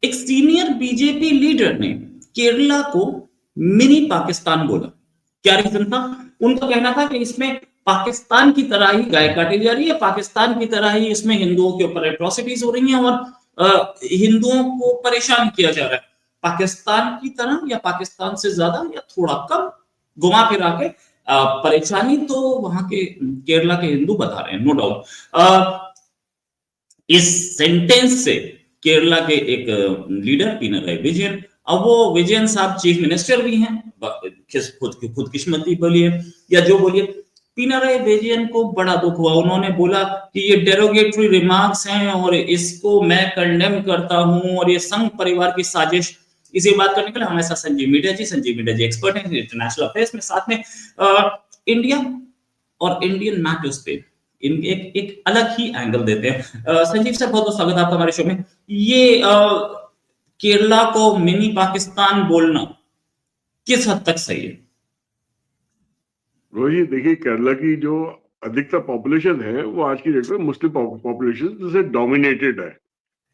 एक senior BJP leader ने केरला को मिनी पाकिस्तान बोला। क्या रीजन था? उनका कहना था कि इसमें पाकिस्तान की तरह ही गाय काटी जा रही है, पाकिस्तान की तरह ही इसमें हिंदुओं के ऊपर एट्रोसिटीज हो रही हैं और हिंदुओं को परेशान किया जा रहा है। पाकिस्तान की तरह या पाकिस्तान से ज्यादा या थोड़ा कम, घुमा फिरा के परेशानी तो वहां के केरला के हिंदू बता रहे हैं, नो डाउट। इस सेंटेंस से केरला के एक लीडर पिनराई विजयन, अब वो विजयन साहब चीफ मिनिस्टर भी हैं, खुद किस्मती बोलिए या जो बोलिए, पिनराई विजयन को बड़ा दुख हुआ। उन्होंने बोला कि ये डेरोगेटरी रिमार्क्स हैं और इसको मैं कंडेम करता हूं और ये संघ परिवार की साजिश। इसी बात करने के लिए हमारे साथ संजीव मीडिया जी एक्सपर्ट हैं इंटरनेशनल अफेयर्स में, साथ में इंडिया और इंडियन मैटर्स पे एक अलग ही एंगल देते हैं। संजीव सर, बहुत बहुत स्वागत है आपका हमारे शो में। ये केरला को मिनी पाकिस्तान बोलना किस हद तक सही है? रोहित, देखिए, केरला की जो अधिकतर पॉपुलेशन है वो आज की डेट में मुस्लिम पॉपुलेशन से डोमिनेटेड है।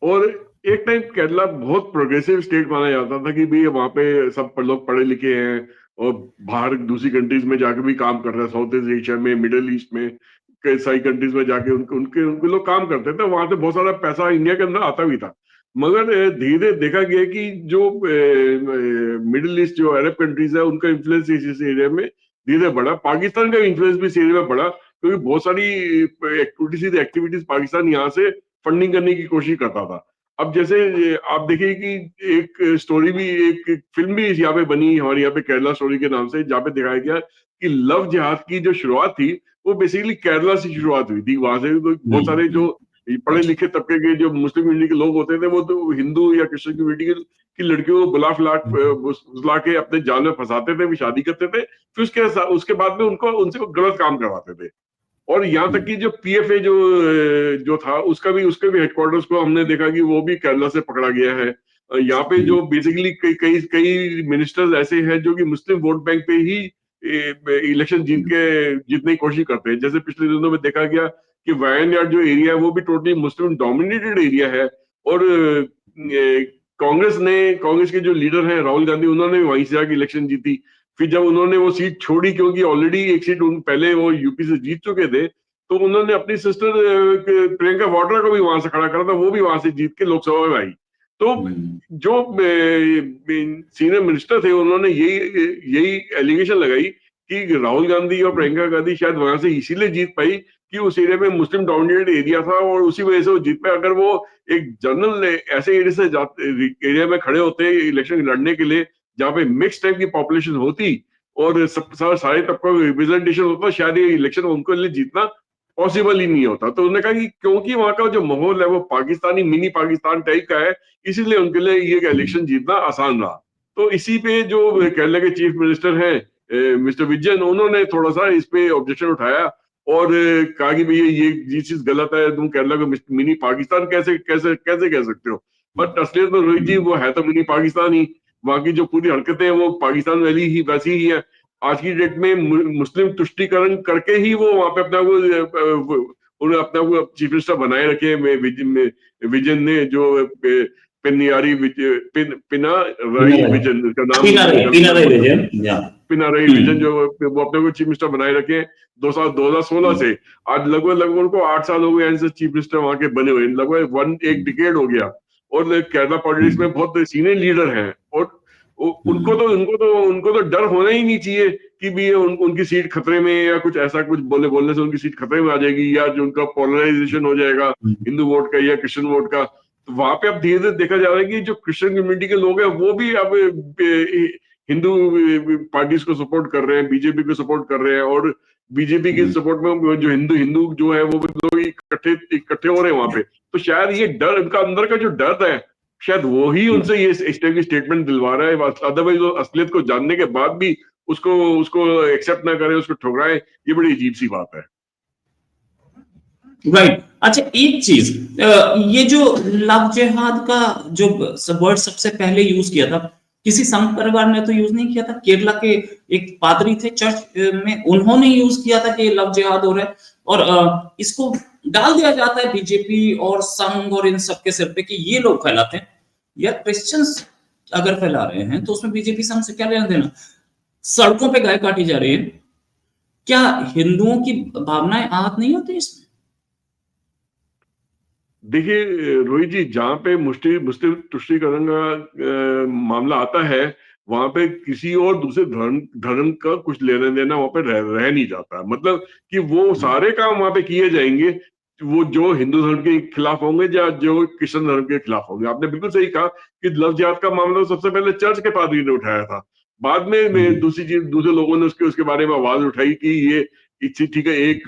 और एक टाइम केरला बहुत प्रोग्रेसिव स्टेट माना जाता था कि भाई वहां पे सब लोग पढ़े लिखे हैं और बाहर दूसरी कंट्रीज में जाके भी काम कर रहे हैं, साउथ ईस्ट एशिया में, मिडिल ईस्ट में, कई सारी कंट्रीज में जाके उनके उनके उनके लोग काम करते थे। वहां से बहुत सारा पैसा इंडिया के अंदर आता भी था। मगर धीरे धीरे देखा गया कि जो मिडिल ईस्ट, जो अरब कंट्रीज है, उनका इन्फ्लुएंस इस एरिया में धीरे बढ़ा। पाकिस्तान का इन्फ्लुएंस भी इस एरिया में बढ़ा, क्योंकि बहुत सारी एक्टिविटीज पाकिस्तान यहाँ से फंडिंग करने की कोशिश करता था। अब जैसे आप देखिए कि एक स्टोरी भी, एक फिल्म भी यहाँ पे बनी हमारे यहाँ पे, केरला स्टोरी के नाम से, जहाँ पे दिखाया गया कि लव जिहाद की जो शुरुआत थी वो बेसिकली केरला से शुरुआत हुई थी। वहां से तो बहुत सारे जो पढ़े लिखे तबके के जो मुस्लिम कम्युनिटी के लोग होते थे वो तो हिंदू या क्रिश्चियन कम्युनिटी की लड़कियों को बुला के अपने जाल में फंसाते थे, शादी करते थे, फिर उसके बाद में उनको उनसे गलत काम करवाते थे। और यहाँ तक कि जो पीएफए जो जो था उसके भी हेडक्वार्टर्स को हमने देखा कि वो भी केरला से पकड़ा गया है। यहाँ पे जो बेसिकली कई कई कई मिनिस्टर्स ऐसे हैं जो कि मुस्लिम वोट बैंक पे ही इलेक्शन जीतने की कोशिश करते हैं। जैसे पिछले दिनों में देखा गया कि वायनाड जो एरिया है वो भी टोटली मुस्लिम डोमिनेटेड एरिया है। और कांग्रेस के जो लीडर हैं राहुल गांधी, उन्होंने वहीं से जाके इलेक्शन जीती। फिर जब उन्होंने वो सीट छोड़ी, क्योंकि ऑलरेडी एक सीट पहले वो यूपी से जीत चुके थे, तो उन्होंने अपनी सिस्टर प्रियंका वाड्रा को भी वहां से खड़ा करा था, वो भी वहां से जीत के लोकसभा में आई। तो जो सीनियर मिनिस्टर थे उन्होंने यही एलिगेशन लगाई कि राहुल गांधी और प्रियंका गांधी शायद वहां से इसीलिए जीत पाई कि उस एरिया में मुस्लिम डोमिनेटेड एरिया था और उसी वजह से वो जीत पाए। अगर वो एक जनरल ऐसे एरिया में खड़े होते इलेक्शन लड़ने के लिए, जहाँ पे मिक्स टाइप की पॉपुलेशन होती और सारे तबकों का रिप्रेजेंटेशन होता, शायद ये इलेक्शन उनको लिए जीतना पॉसिबल ही नहीं होता। तो उन्होंने कहा कि क्योंकि वहां का जो माहौल है वो पाकिस्तानी मिनी पाकिस्तान टाइप का है, इसीलिए उनके लिए ये इलेक्शन जीतना आसान रहा। तो इसी पे जो केरला के चीफ मिनिस्टर हैं मिस्टर विजयन, उन्होंने थोड़ा सा इस पे ऑब्जेक्शन उठाया और कहा कि भैया ये चीज गलत है, तुम केरला को मिनी पाकिस्तान कैसे कैसे कैसे कह सकते हो। बट असलियत में रोहित जी वो है तो मिनी पाकिस्तान ही। वहां की जो पूरी हरकतें हैं वो पाकिस्तान वाली ही वैसी ही है। आज की डेट में मुस्लिम तुष्टीकरण करके ही वो वहां पे अपना उन्हें अपना को चीफ मिनिस्टर बनाए रखे। विजन ने जो पिनाराई विजन का नाम, पिनाराई विजन जो वो अपने को चीफ मिनिस्टर बनाए रखे 2016 से आज लगभग उनको 8 साल हो गए चीफ मिनिस्टर वहां के बने हुए, लगभग एक डिकेड हो गया। और केरला पॉलिटिक्स में बहुत सीनियर लीडर हैं और उनको तो डर होना ही नहीं चाहिए कि भी उनकी सीट खतरे में या कुछ ऐसा कुछ बोलने से उनकी सीट खतरे में आ जाएगी या जो उनका पोलराइजेशन हो जाएगा हिंदू वोट का या क्रिश्चियन वोट का। तो वहां पे अब धीरे धीरे देखा जा रहा है कि जो क्रिश्चियन कम्युनिटी के लोग हैं वो भी अब हिंदू पार्टीज को सपोर्ट कर रहे हैं, बीजेपी को सपोर्ट कर रहे हैं। और बीजेपी के सपोर्ट में जो हिंदू जो है वो लोग इकट्ठे हो रहे हैं वहां पे। तो शायद ये डर, उनका अंदर का जो डर है, शायद वो ही उनसे ये इस टाइप की स्टेटमेंट दिलवा रहा है। अदरवाइज वो असलियत को जानने के बाद भी उसको एक्सेप्ट ना करें, उसको ठुकराए, ये बड़ी अजीब सी बात है। राइट। अच्छा, एक चीज, ये जो लव जिहाद का जो वर्ड सबसे पहले यूज किया था, किसी संघ परिवार ने तो यूज नहीं किया था। केरला के एक पादरी थे चर्च में, उन्होंने यूज किया था कि ये लव जिहाद हो रहा है और इसको डाल दिया जाता है बीजेपी और संघ और इन सबके सिर पे कि ये लोग फैलाते हैं। यार क्रिश्चियंस अगर फैला रहे हैं तो उसमें बीजेपी से हमसे क्या लेना देना? सड़कों पे गाय काटी जा रही है, क्या हिंदुओं की भावनाएं आहत नहीं होती इसमें? देखिए रोहित जी, जहाँ पे मुस्लिम मुस्लिम तुष्टीकरण का मामला आता है, वहां पे किसी और दूसरे धर्म धर्म का कुछ लेना देना वहां पे रह नहीं जाता। मतलब कि वो सारे काम वहां पे किए जाएंगे वो जो हिंदू धर्म के खिलाफ होंगे या जो क्रिश्चियन धर्म के खिलाफ होंगे। आपने बिल्कुल सही कहा कि लव जिहाद का मामला तो सबसे पहले चर्च के पादरी ने उठाया था। बाद में दूसरी चीज दूसरे लोगों ने उसके बारे में आवाज उठाई कि ये ठीक है, एक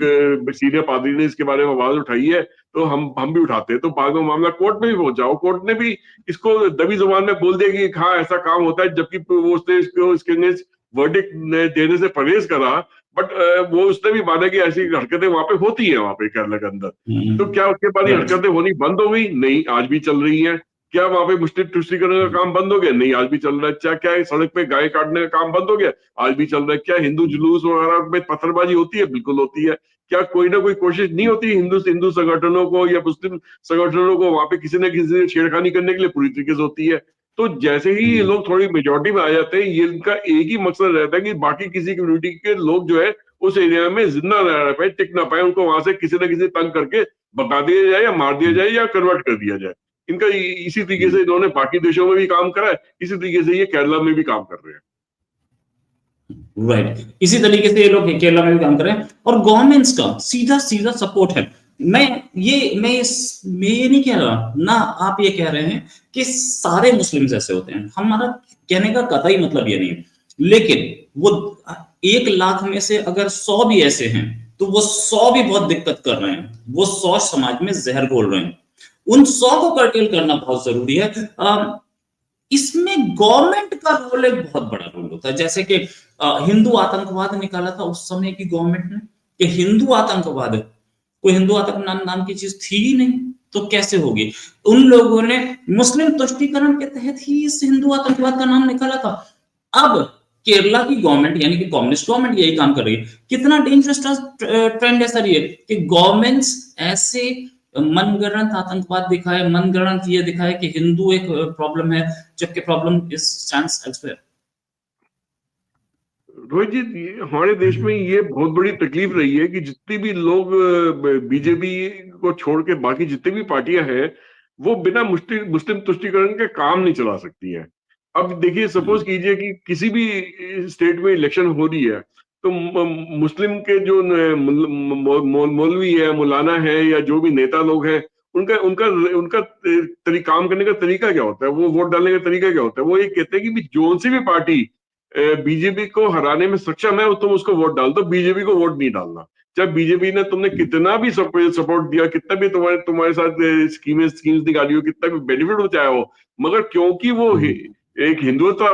सीनियर पादरी ने इसके बारे में आवाज उठाई है तो हम भी उठाते हैं। तो बाद में मामला कोर्ट में भी पहुंचा और कोर्ट ने भी इसको दबी जुबान में बोल दिया कि हाँ ऐसा काम होता है, जबकि वो उसने इसके अगेंस्ट वर्डिक्ट देने से परहेज करा। बट वो उसने भी माना कि ऐसी हरकतें वहां पे होती है वहां पे केरला के अंदर। तो क्या उसके बाद ये राइट। हरकतें होनी बंद हो गई? नहीं, आज भी चल रही हैं। क्या वहां पे मुस्लिम तुष्टीकरण का काम बंद हो गया? नहीं, आज भी चल रहा है। क्या सड़क पे गाय काटने का काम बंद हो गया? आज भी चल रहा है। क्या हिंदू जुलूस वगैरह में पत्थरबाजी होती है? बिल्कुल होती है। क्या कोई ना कोई कोशिश नहीं होती हिंदू हिंदू संगठनों को या मुस्लिम संगठनों को वहां पे किसी न किसी छेड़खानी करने के लिए? पूरी तरीके से होती है। तो जैसे ही ये लोग थोड़ी मेजोरिटी में आ जाते हैं, ये इनका एक ही मकसद रहता है कि बाकी किसी कम्युनिटी के लोग जो है उस एरिया में जिंदा ना रह पाए, टिक ना पाए, उनको वहां से किसी न किसी तंग करके भगा दिया जाए या मार दिया जाए या कन्वर्ट कर दिया जाए। इनका इसी तरीके से इन्होंने बाकी देशों में भी काम करा है, इसी तरीके से ये केरला में भी काम कर रहे हैं। राइट, इसी तरीके से ये लोग केरला में भी काम कर रहे हैं और गवर्नमेंट्स का सीधा सीधा सपोर्ट है। मैं ये नहीं कह रहा ना, आप ये कह रहे हैं कि सारे मुस्लिम्स ऐसे होते हैं, हमारा कहने का कतई मतलब ये नहीं है। लेकिन वो 1 लाख में से अगर 100 भी ऐसे हैं तो वो 100 भी बहुत दिक्कत कर रहे हैं, वो 100 समाज में जहर घोल रहे हैं। उन 100 को कर्टेल करना बहुत जरूरी है। इसमें गवर्नमेंट का रोल एक बहुत बड़ा रोल होता है। जैसे कि हिंदू आतंकवाद निकाला था उस समय की गवर्नमेंट ने, कि हिंदू आतंकवाद, कोई हिंदू आतंकवाद नाम की चीज थी ही नहीं, तो कैसे होगी? उन लोगों ने मुस्लिम तुष्टीकरण के तहत ही इस हिंदू आतंकवाद का नाम निकाला था। अब केरला की गवर्नमेंट यानी कि कम्युनिस्ट गवर्नमेंट यही काम कर रही है। कितना डेंजरस ट्रेंड ऐसा रही है कि गवर्नमेंट्स ऐसे मनगढ़ंत आतंकवाद दिखाए, मनगढ़ंत ये दिखाए कि हिंदू एक प्रॉब्लम है, जबकि problem is stands elsewhere. Rohit ji, हमारे देश में ये बहुत बड़ी तकलीफ रही है कि जितने भी लोग बीजेपी को छोड़ के बाकी जितनी भी पार्टियां हैं, वो बिना मुस्लिम मुस्लिम तुष्टीकरण के काम नहीं चला सकती हैं। अब देखिए, सपोज कीजिए कि किसी भी स्टेट में इलेक्शन हो रही है, तो मुस्लिम के जो मौलवी है, मौलाना है, या जो भी नेता लोग हैं, उनका उनका उनका काम करने का तरीका क्या होता है, वो वोट डालने का तरीका क्या होता है? वो ये कहते हैं कि जो सी भी पार्टी बीजेपी को हराने में सक्षम है तुम उसको वोट डाल दो, बीजेपी को वोट नहीं डालना। चाहे बीजेपी ने तुमने कितना भी सपोर्ट दिया, कितना भी तुम्हारे तुम्हारे साथ स्कीम्स निकाली हो, कितना भी बेनिफिट पहुंचाया हो, मगर क्योंकि वो एक हिंदुत्व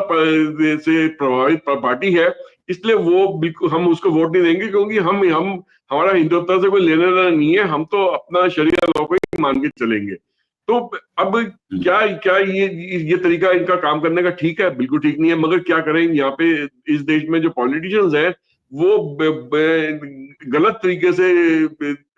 से प्रभावित पार्टी है, इसलिए वो बिल्कुल हम उसको वोट नहीं देंगे, क्योंकि हम हमारा हिंदुत्व से कोई लेना देना नहीं है, हम तो अपना शरीयत लॉ को ही मान के चलेंगे। तो अब क्या क्या ये तरीका इनका काम करने का ठीक है? बिल्कुल ठीक नहीं है। मगर क्या करें, यहाँ पे इस देश में जो पॉलिटिशियंस हैं वो गलत तरीके से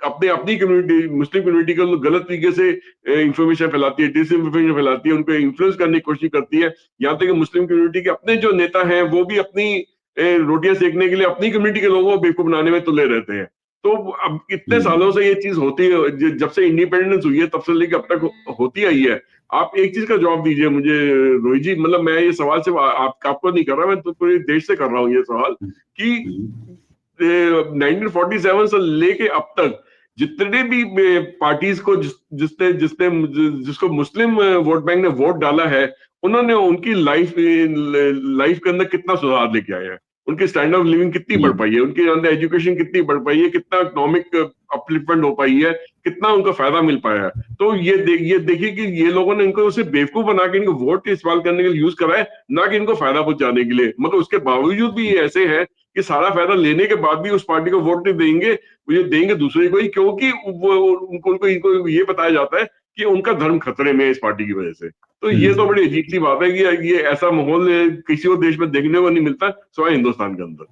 अपने अपनी कम्युनिटी मुस्लिम कम्युनिटी को गलत तरीके से इंफॉर्मेशन फैलाती है, डिस इंफॉर्मेशन फैलाती है, उनको इन्फ्लुएंस करने की कोशिश करती है। यहाँ तक कि मुस्लिम कम्युनिटी के अपने जो नेता हैं वो भी अपनी रोटियां सेकने के लिए अपनी कम्युनिटी के लोगों को बेवकूफ बनाने में तुले रहते हैं। तो अब इतने सालों से ये चीज होती है, जब से इंडिपेंडेंस हुई है तब से लेकर अब तक होती आई है। आप एक चीज का जवाब दीजिए मुझे रोहित जी, मतलब मैं ये सवाल सिर्फ आपको नहीं कर रहा, मैं तो पूरे देश से कर रहा हूँ ये सवाल कि 1947 से लेके अब तक जितने भी पार्टीज को जिसने जिसने जिसको मुस्लिम वोट बैंक ने वोट डाला है, उन्होंने उनकी लाइफ के अंदर कितना सुधार लेके आए हैं, उनकी स्टैंडर्ड ऑफ लिविंग कितनी बढ़ पाई है, उनके अंदर एजुकेशन कितनी बढ़ पाई है, कितना इकोनॉमिक अपलिफ्टमेंट हो पाई है, कितना उनको फायदा मिल पाया है। तो ये देखिए कि ये लोगों ने इनको उसे बेवकूफ बना के इनको वोट इस्तेमाल करने के लिए यूज करा है, ना कि इनको फायदा पहुंचाने के लिए। मतलब उसके बावजूद भी ये ऐसे हैं कि सारा फायदा लेने के बाद भी उस पार्टी को वोट नहीं देंगे, ये देंगे दूसरे को ही, क्योंकि वो इनको ये बताया जाता है कि उनका धर्म खतरे में है इस पार्टी की वजह से। तो ये तो बड़ी अजीब सी बात है कि ये ऐसा माहौल किसी और देश में देखने को नहीं मिलता सिवाय हिंदुस्तान के अंदर।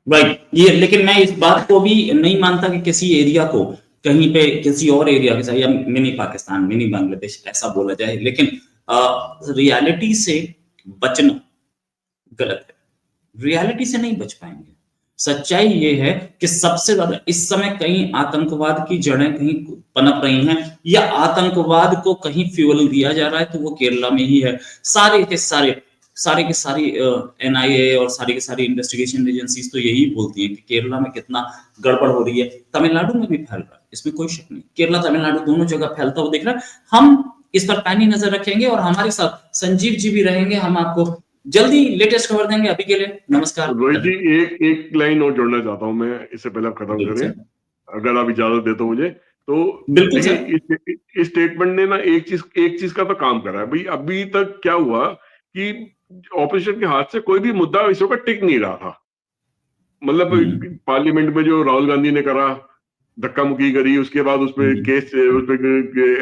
राइट, ये लेकिन मैं इस बात को भी नहीं मानता कि किसी एरिया को कहीं पे किसी और एरिया के साथ या मिनी पाकिस्तान, मिनी बांग्लादेश ऐसा बोला जाए। लेकिन रियलिटी से बचना गलत है, रियलिटी से नहीं बच पाएंगे। सच्चाई ये है कि सबसे ज्यादा इस समय कहीं आतंकवाद की जड़ें कहीं पनप रही हैं या आतंकवाद को कहीं फ्यूल दिया जा रहा है तो वो केरला में ही है। सारे के सारी एनआईए और सारी की सारी इन्वेस्टिगेशन एजेंसीज तो यही बोलती हैं कि केरला में कितना गड़बड़ हो रही है। तमिलनाडु में भी फैल रहा है, इसमें कोई शक नहीं। केरला तमिलनाडु दोनों जगह फैलता हुआ दिख रहा है। हम इस पर पैनी नजर रखेंगे और हमारे साथ संजीव जी भी रहेंगे। हम आपको जल्दी लेटेस्ट खबर देंगे। अभी के लिए नमस्कार। रोहित जी, एक लाइन और जोड़ना चाहता हूँ मैं, इससे पहले आप खत्म करें, अगर आप इजाजत देते हो मुझे तो। बिल्कुल सर। देखिए, इस स्टेटमेंट ने ना एक चीज का तो काम करा है भाई। अभी तक क्या हुआ कि ऑपोजिशन के हाथ से कोई भी मुद्दा इस वक्त टिक नहीं रहा था। मतलब पार्लियामेंट में जो राहुल गांधी ने करा, धक्का मुक्की करी, उसके बाद उसपे केस, उसपे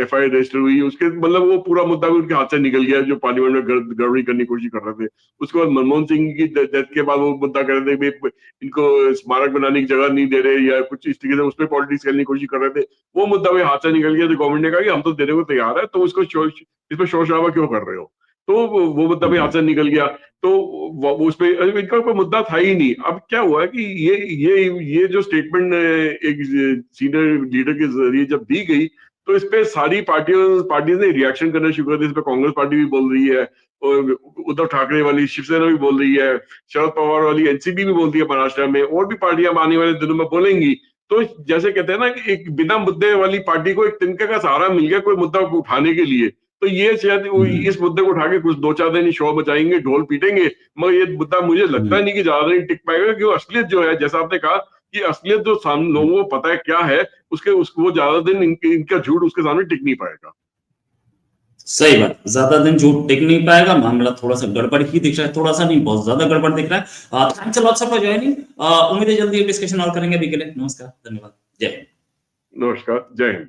एफआईआर रजिस्टर हुई, उसके मतलब वो पूरा मुद्दा भी उनके हाथ से निकल गया जो पार्लियामेंट में गड़बड़ी करने की कोशिश कर रहे थे। उसके बाद मनमोहन सिंह की डेथ के बाद वो मुद्दा कर रहे थे कि इनको स्मारक बनाने की जगह नहीं दे रहे या कुछ इस तरीके से, उसपे पॉलिटिक्स करने की कोशिश कर रहे थे। वो मुद्दा भी हाथ से निकल गया तो गवर्नमेंट ने कहा कि हम तो देने को तैयार है, तो इसको इस पर शोर शराबा क्यों कर रहे हो। तो वो मुद्दा भी हाथ से निकल गया। तो उस पे इनका कोई मुद्दा था ही नहीं। अब क्या हुआ कि ये जो स्टेटमेंट एक सीनियर लीडर के जरिए जब दी गई तो इस पे सारी पार्टियों ने रिएक्शन करना शुरू कर दिया। इस पे कांग्रेस पार्टी भी बोल रही है, और उद्धव ठाकरे वाली शिवसेना भी बोल रही है, शरद पवार वाली एनसीपी भी बोलती है महाराष्ट्र में, और भी पार्टियां आने वाले दिनों में बोलेंगी। तो जैसे कहते हैं ना कि एक बिना मुद्दे वाली पार्टी को एक तिनके का सहारा मिल गया कोई मुद्दा उठाने के लिए। तो ये शायद इस मुद्दे को उठा के कुछ 2-4 दिन शो बचाएंगे, ढोल पीटेंगे, मगर ये मुद्दा मुझे लगता नहीं कि ज्यादा दिन टिक पाएगा। क्योंकि असलियत जो है, जैसा आपने कहा कि असलियत जो सामने लोगों को पता है क्या है, उसको वो ज्यादा दिन इनका झूठ उसके सामने टिक नहीं पाएगा। सही बात, ज्यादा दिन झूठ टिक नहीं पाएगा। मामला थोड़ा सा गड़बड़ ही दिख रहा है, थोड़ा सा नहीं बहुत ज्यादा गड़बड़ दिख रहा है। Thanks a lot sir for joining. उम्मीद है जल्दी डिस्कशन और करेंगे। अभी के लिए नमस्कार, धन्यवाद, जय हिंद। नमस्कार, जय हिंद।